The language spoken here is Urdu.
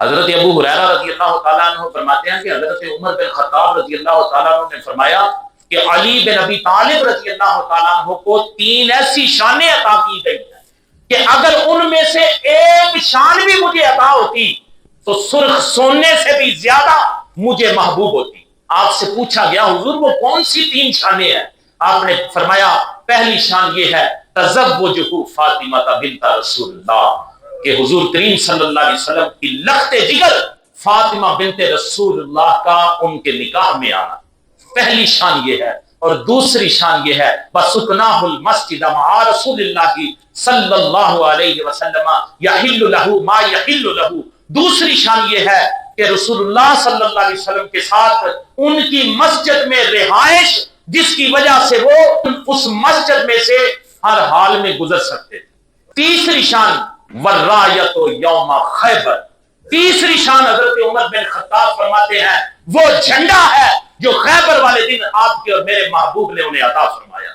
حضرت ابو ہریرہ رضی اللہ تعالیٰ عنہ فرماتے ہیں کہ حضرت عمر بن خطاب رضی اللہ تعالیٰ عنہ نے فرمایا کہ علی بن ابی طالب رضی اللہ تعالیٰ عنہ کو 3 ایسی شانیں عطا کی گئی ہیں کہ اگر ان میں سے ایک شان بھی مجھے عطا ہوتی تو سرخ سونے سے بھی زیادہ مجھے محبوب ہوتی۔ آپ سے پوچھا گیا حضور وہ کون سی 3 شانیں ہیں؟ آپ نے فرمایا پہلی شان یہ ہے تزوجہ فاطمہ بنت رسول اللہ، کہ حضور کریم صلی اللہ علیہ وسلم کی لخت جگر فاطمہ بنت رسول اللہ کا ان کے نکاح میں آنا، پہلی شان یہ ہے۔ اور دوسری شان یہ ہے بسکناہ المسجد مع رسول اللہ صلی اللہ علیہ وسلم یحل لہ ما یحل لہ، دوسری شان یہ ہے کہ رسول اللہ صلی اللہ علیہ وسلم کے ساتھ ان کی مسجد میں رہائش، جس کی وجہ سے وہ اس مسجد میں سے ہر حال میں گزر سکتے تھے۔ تیسری شان والرایۃ یوم خیبر، تیسری شان حضرت عمر بن خطاب فرماتے ہیں وہ جھنڈا ہے جو خیبر والے دن آپ کے اور میرے محبوب نے انہیں عطا فرمایا۔